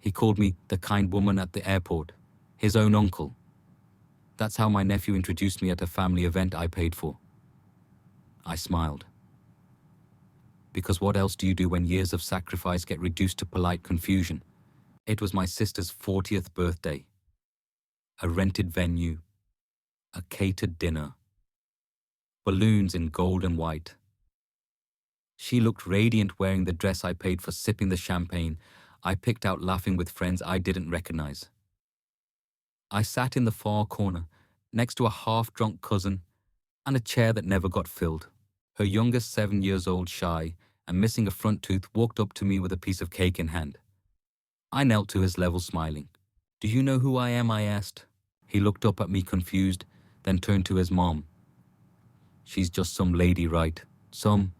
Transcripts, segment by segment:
He called me the kind woman at the airport, his own uncle. That's how my nephew introduced me at a family event I paid for. I smiled. Because what else do you do when years of sacrifice get reduced to polite confusion? It was my sister's 40th birthday. A rented venue, a catered dinner, balloons in gold and white. She looked radiant wearing the dress I paid for, sipping the champagne I picked out, laughing with friends I didn't recognize. I sat in the far corner, next to a half-drunk cousin and a chair that never got filled. Her youngest, 7 years old, shy and missing a front tooth, walked up to me with a piece of cake in hand. I knelt to his level, smiling. "Do you know who I am?" I asked. He looked up at me confused, then turned to his mom. "She's just some lady, right? Some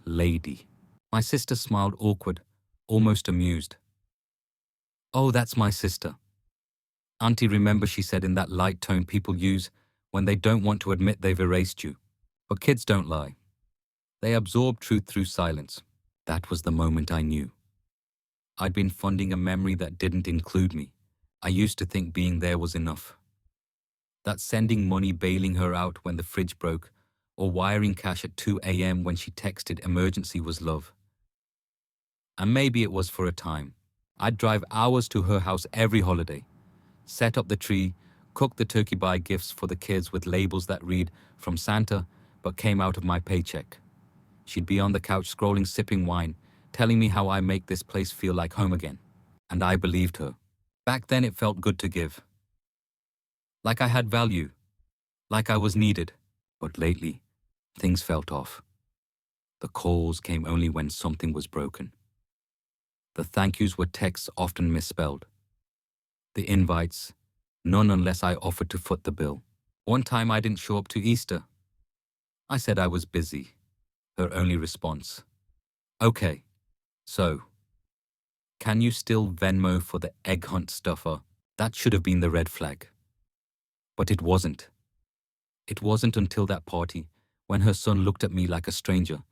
lady." My sister smiled, awkward, almost amused. "Oh, that's my sister. Auntie, remember," she said in that light tone people use when they don't want to admit they've erased you. But kids don't lie. They absorb truth through silence. That was the moment I knew. I'd been funding a memory that didn't include me. I used to think being there was enough. That sending money, bailing her out when the fridge broke, or wiring cash at 2 a.m. when she texted emergency was love. And maybe it was for a time. I'd drive hours to her house every holiday, set up the tree, cook the turkey, buy gifts for the kids with labels that read "from Santa" but came out of my paycheck. She'd be on the couch scrolling, sipping wine, telling me how I make this place feel like home again. And I believed her. Back then it felt good to give. Like I had value. Like I was needed. But lately, things felt off. The calls came only when something was broken. The thank yous were texts often misspelled. The invites, none unless I offered to foot the bill. One time I didn't show up to Easter. I said I was busy. Her only response: "Okay, so, can you still Venmo for the egg hunt stuffer?" That should have been the red flag. But it wasn't. It wasn't until that party, when her son looked at me like a stranger,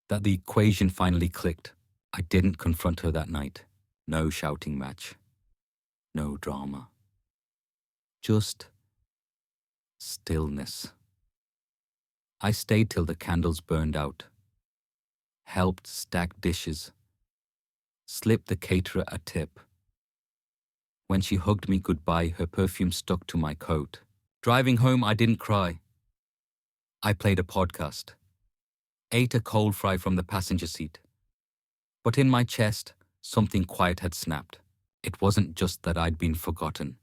that the equation finally clicked. I didn't confront her that night. No shouting match. No drama. Just stillness. I stayed till the candles burned out, helped stack dishes, slipped the caterer a tip. When she hugged me goodbye, her perfume stuck to my coat. Driving home, I didn't cry. I played a podcast, ate a cold fry from the passenger seat. But in my chest, something quiet had snapped. It wasn't just that I'd been forgotten.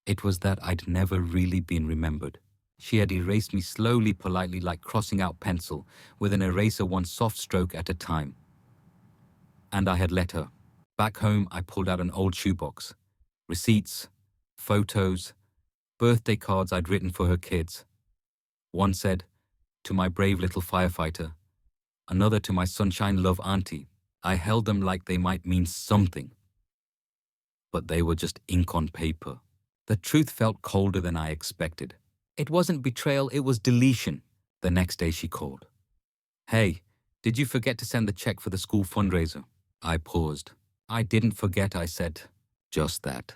It was that I'd never really been remembered. She had erased me slowly, politely, like crossing out pencil, with an eraser, one soft stroke at a time. And I had let her. Back home, I pulled out an old shoebox. Receipts, photos, birthday cards I'd written for her kids. One said, "To my brave little firefighter." Another, "To my sunshine love auntie." I held them like they might mean something. But they were just ink on paper. The truth felt colder than I expected. It wasn't betrayal, it was deletion. The next day she called. "Hey, did you forget to send the check for the school fundraiser?" I paused. "I didn't forget," I said. Just that.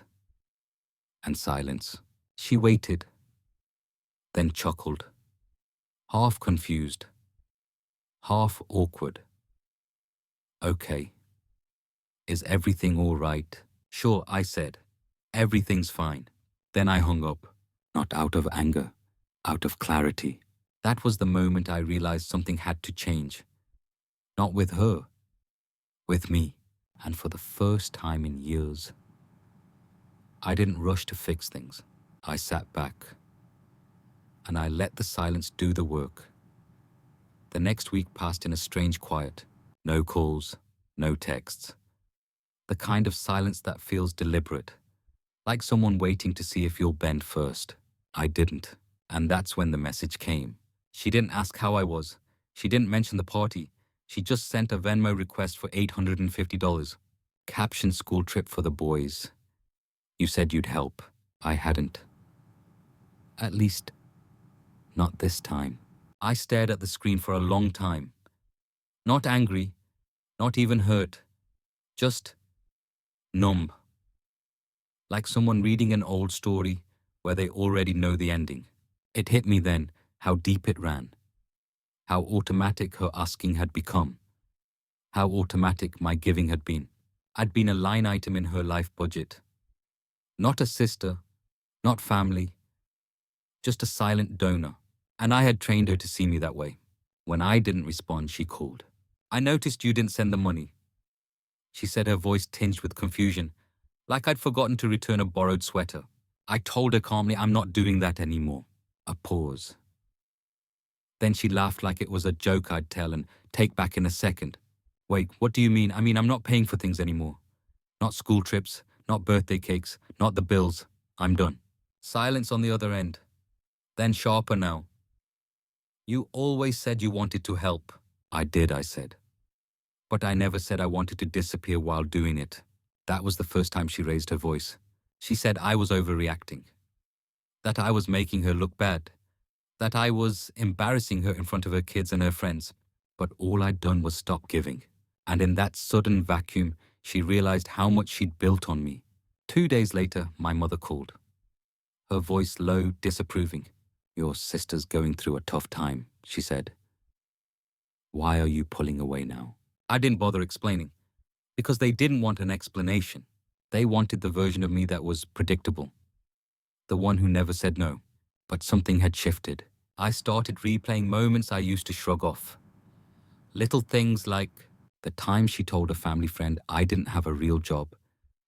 And silence. She waited, then chuckled. Half confused, half awkward. "Okay. Is everything all right?" "Sure," I said. "Everything's fine." Then I hung up, not out of anger, out of clarity. That was the moment I realized something had to change. Not with her, with me. And for the first time in years, I didn't rush to fix things. I sat back, and I let the silence do the work. The next week passed in a strange quiet. No calls, no texts. The kind of silence that feels deliberate, like someone waiting to see if you'll bend first. I didn't, and that's when the message came. She didn't ask how I was. She didn't mention the party. She just sent a Venmo request for $850. Caption: "School trip for the boys. You said you'd help." I hadn't. At least, not this time. I stared at the screen for a long time. Not angry, not even hurt. Just Numb. Like someone reading an old story where they already know the ending. It hit me then how deep it ran, how automatic her asking had become, how automatic my giving had been. I'd been a line item in her life budget. Not a sister, not family, just a silent donor. And I had trained her to see me that way. When I didn't respond, she called. I noticed you didn't send the money, she said, her voice tinged with confusion, like I'd forgotten to return a borrowed sweater. I told her calmly, I'm not doing that anymore. A pause. Then she laughed like it was a joke I'd tell and take back in a second. Wait, what do you mean? I mean, I'm not paying for things anymore. Not school trips, not birthday cakes, not the bills. I'm done. Silence on the other end. Then sharper now. You always said you wanted to help. I did, I said. But I never said I wanted to disappear while doing it. That was the first time she raised her voice. She said I was overreacting. That I was making her look bad. That I was embarrassing her in front of her kids and her friends. But all I'd done was stop giving. And in that sudden vacuum, she realized how much she'd built on me. 2 days later, my mother called. Her voice low, disapproving. Your sister's going through a tough time, she said. Why are you pulling away now? I didn't bother explaining, because they didn't want an explanation. They wanted the version of me that was predictable, the one who never said no. But something had shifted. I started replaying moments I used to shrug off. Little things like the time she told a family friend I didn't have a real job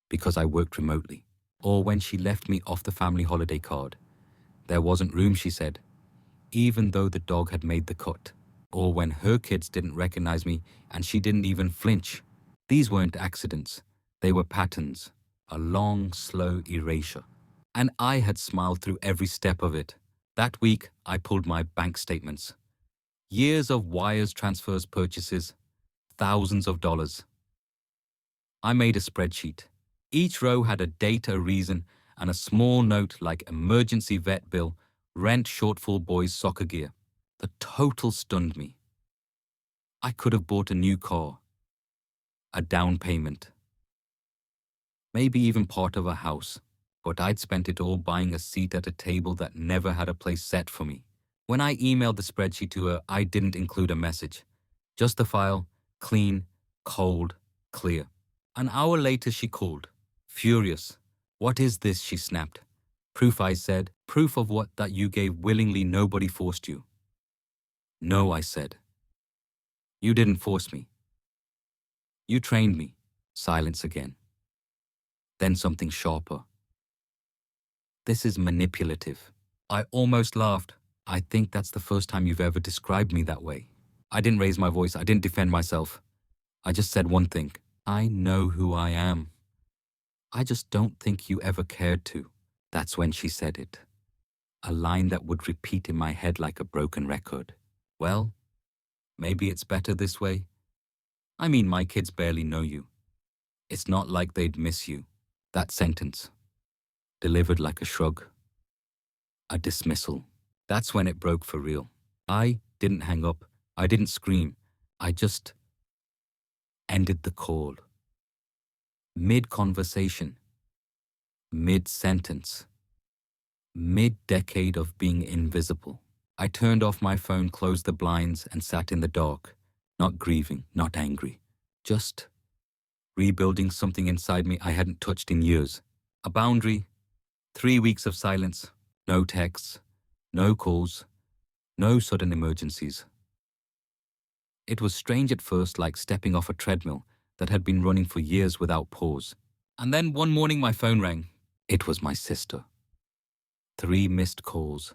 because I worked remotely, or when she left me off the family holiday card. There wasn't room, she said, even though the dog had made the cut. Or when her kids didn't recognize me and she didn't even flinch. These weren't accidents. They were patterns, a long, slow erasure. And I had smiled through every step of it. That week, I pulled my bank statements. Years of wires, transfers, purchases, thousands of dollars. I made a spreadsheet. Each row had a date, a reason, and a small note like emergency vet bill, rent, shortfall, boys' soccer gear. The total stunned me. I could have bought a new car, a down payment, maybe even part of a house, but I'd spent it all buying a seat at a table that never had a place set for me. When I emailed the spreadsheet to her, I didn't include a message. Just the file, clean, cold, clear. An hour later she called, furious. What is this, she snapped. Proof, I said. Proof of what? That you gave willingly, nobody forced you. No, I said. You didn't force me. You trained me. Silence again. Then something sharper. This is manipulative. I almost laughed. I think that's the first time you've ever described me that way. I didn't raise my voice. I didn't defend myself. I just said one thing. I know who I am. I just don't think you ever cared to. That's when she said it. A line that would repeat in my head like a broken record. Well, maybe it's better this way. I mean, my kids barely know you. It's not like they'd miss you. That sentence, delivered like a shrug, a dismissal. That's when it broke for real. I didn't hang up. I didn't scream. I just ended the call. Mid-conversation, mid-sentence, mid-decade of being invisible. I turned off my phone, closed the blinds, and sat in the dark, not grieving, not angry, just rebuilding something inside me I hadn't touched in years. A boundary, 3 weeks of silence, no texts, no calls, no sudden emergencies. It was strange at first, like stepping off a treadmill that had been running for years without pause. And then one morning my phone rang. It was my sister. 3 missed calls,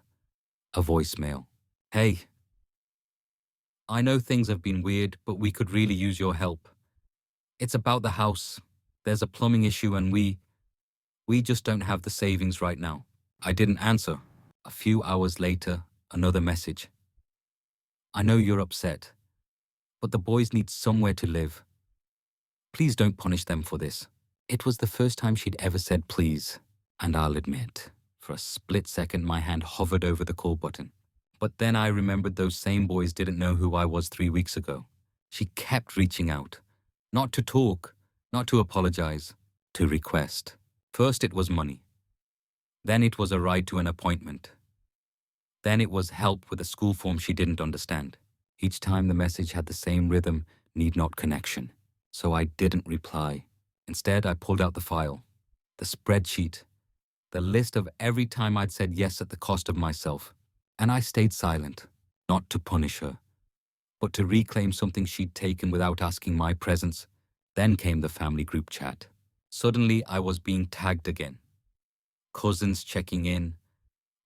a voicemail. Hey, I know things have been weird, but we could really use your help. It's about the house. There's a plumbing issue and we just don't have the savings right now. I didn't answer. A few hours later, another message. I know you're upset, but the boys need somewhere to live. Please don't punish them for this. It was the first time she'd ever said please, and I'll admit, for a split second my hand hovered over the call button. But then I remembered those same boys didn't know who I was 3 weeks ago. She kept reaching out. Not to talk, not to apologize, to request. First it was money. Then it was a ride to an appointment. Then it was help with a school form she didn't understand. Each time the message had the same rhythm, need not connection. So I didn't reply. Instead, I pulled out the file, the spreadsheet, the list of every time I'd said yes at the cost of myself. And I stayed silent, not to punish her, but to reclaim something she'd taken without asking my presence. Then came the family group chat. Suddenly, I was being tagged again. Cousins checking in,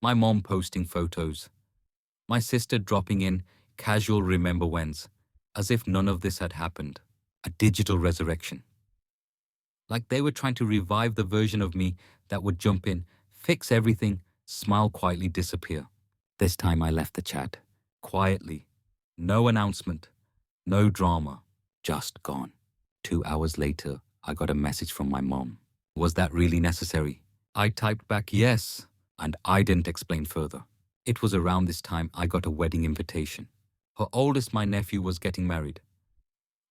my mom posting photos, my sister dropping in casual remember whens, as if none of this had happened. A digital resurrection. Like they were trying to revive the version of me that would jump in, fix everything, smile quietly, disappear. This time I left the chat, quietly. No announcement, no drama, just gone. 2 hours later, I got a message from my mom. Was that really necessary? I typed back yes, and I didn't explain further. It was around this time I got a wedding invitation. Her oldest, my nephew, was getting married.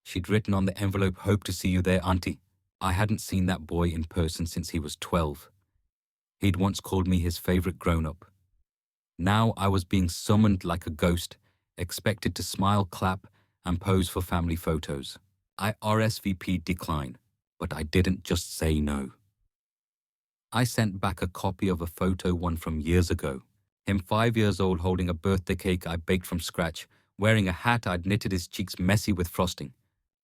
She'd written on the envelope, "Hope to see you there, Auntie." I hadn't seen that boy in person since he was 12. He'd once called me his favorite grown-up. Now I was being summoned like a ghost, expected to smile, clap, and pose for family photos. I RSVP'd decline, but I didn't just say no. I sent back a copy of a photo, one from years ago. Him 5 years old holding a birthday cake I baked from scratch, wearing a hat I'd knitted his cheeks messy with frosting.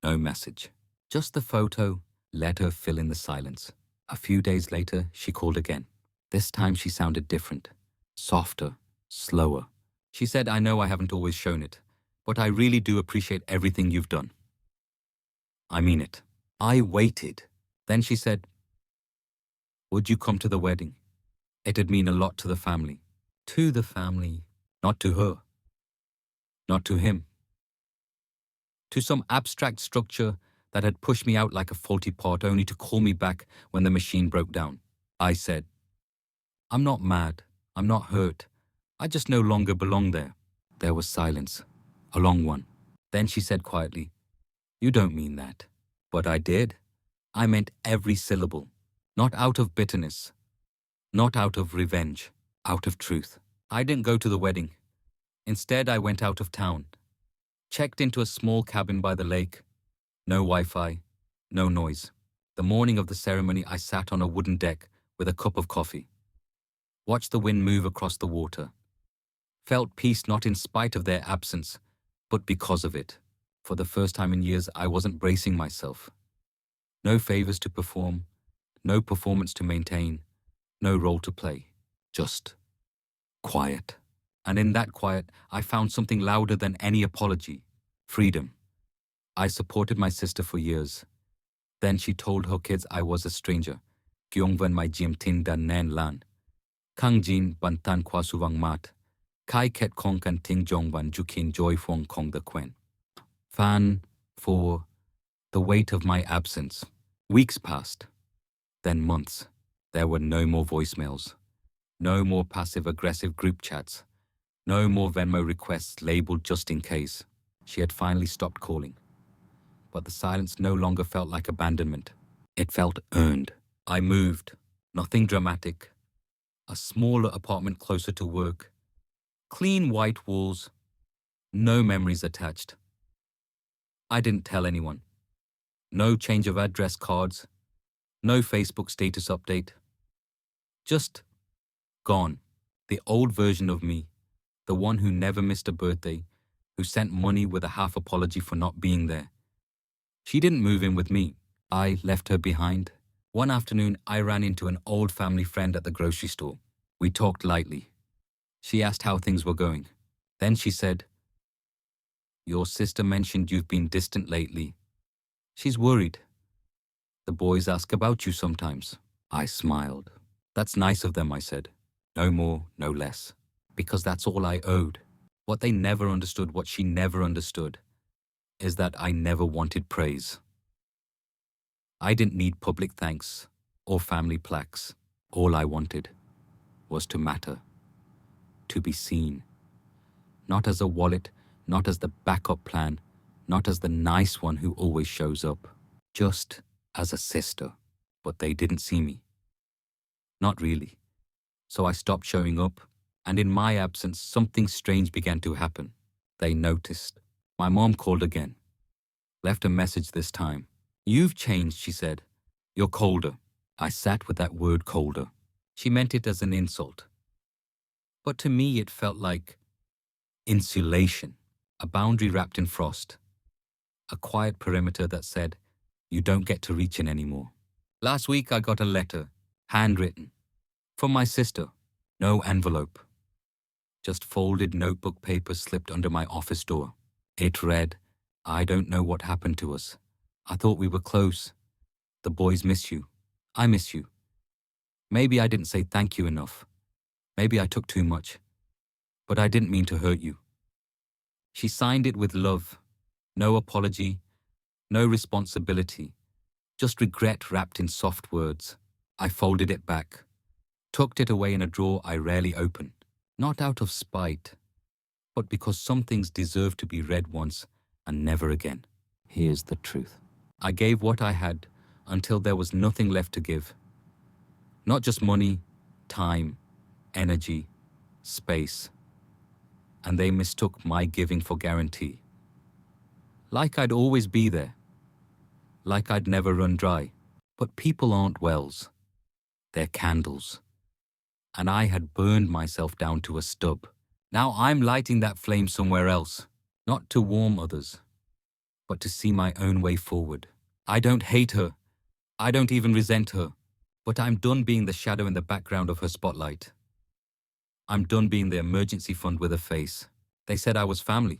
No message. Just the photo. Let her fill in the silence. A few days later, she called again. This time she sounded different. Softer, slower. She said, "I know I haven't always shown it, but I really do appreciate everything you've done." I mean it. I waited. Then she said, "Would you come to the wedding? It'd mean a lot to the family." To the family, not to her. Not to him. To some abstract structure that had pushed me out like a faulty part only to call me back when the machine broke down. I said, "I'm not mad. I'm not hurt. I just no longer belong there." There was silence, a long one. Then she said quietly, "You don't mean that." But I did. I meant every syllable. Not out of bitterness. Not out of revenge. Out of truth. I didn't go to the wedding. Instead, I went out of town. Checked into a small cabin by the lake. No Wi-Fi. No noise. The morning of the ceremony, I sat on a wooden deck with a cup of coffee. Watched the wind move across the water. Felt peace not in spite of their absence, but because of it. For the first time in years, I wasn't bracing myself. No favors to perform. No performance to maintain. No role to play. Just quiet. And in that quiet, I found something louder than any apology. Freedom. I supported my sister for years. Then she told her kids I was a stranger. Kyongvan mai jim tin dan nan lan. Kang jin ban tan kwa suwang mat. Kai ket kong kan ting jong ban jukin joy fong kong the quen. Fan for the weight of my absence. Weeks passed. Then months. There were no more voicemails. No more passive-aggressive group chats. No more Venmo requests labeled just in case. She had finally stopped calling. But the silence no longer felt like abandonment. It felt earned. I moved. Nothing dramatic. A smaller apartment closer to work. Clean white walls. No memories attached. I didn't tell anyone. No change of address cards. No Facebook status update. Just gone. The old version of me. The one who never missed a birthday. Who sent money with a half apology for not being there. She didn't move in with me. I left her behind. One afternoon, I ran into an old family friend at the grocery store. We talked lightly. She asked how things were going. Then she said, "Your sister mentioned you've been distant lately. She's worried. The boys ask about you sometimes." I smiled. "That's nice of them," I said. No more, no less. Because that's all I owed. What they never understood, what she never understood, is that I never wanted praise. I didn't need public thanks or family plaques. All I wanted was to matter, to be seen. Not as a wallet, not as the backup plan, not as the nice one who always shows up. Just as a sister. but they didn't see me. Not really. So I stopped showing up, and in my absence, something strange began to happen. They noticed. My mom called again. Left a message this time. "You've changed," she said. "You're colder." I sat with that word colder. She meant it as an insult. But to me it felt like insulation, a boundary wrapped in frost, a quiet perimeter that said, you don't get to reach in anymore. Last week I got a letter, handwritten, from my sister. No envelope. Just folded notebook paper slipped under my office door. It read, "I don't know what happened to us. I thought we were close. The boys miss you. I miss you. Maybe I didn't say thank you enough. Maybe I took too much. But I didn't mean to hurt you." She signed it with love. No apology, no responsibility, just regret wrapped in soft words. I folded it back, tucked it away in a drawer I rarely open, not out of spite, but because some things deserve to be read once and never again. Here's the truth. I gave what I had until there was nothing left to give. Not just money, time, energy, space. And they mistook my giving for guarantee. Like I'd always be there. Like I'd never run dry. But people aren't wells. They're candles. And I had burned myself down to a stub. Now I'm lighting that flame somewhere else. Not to warm others, but to see my own way forward. I don't hate her. I don't even resent her. But I'm done being the shadow in the background of her spotlight. I'm done being the emergency fund with a face. They said I was family,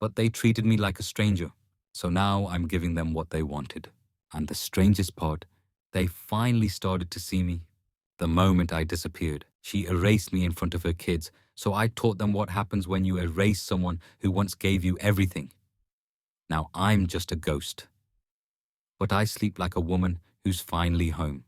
but they treated me like a stranger. So now I'm giving them what they wanted. And the strangest part, they finally started to see me. The moment I disappeared, she erased me in front of her kids, so I taught them what happens when you erase someone who once gave you everything. Now I'm just a ghost. But I sleep like a woman who's finally home.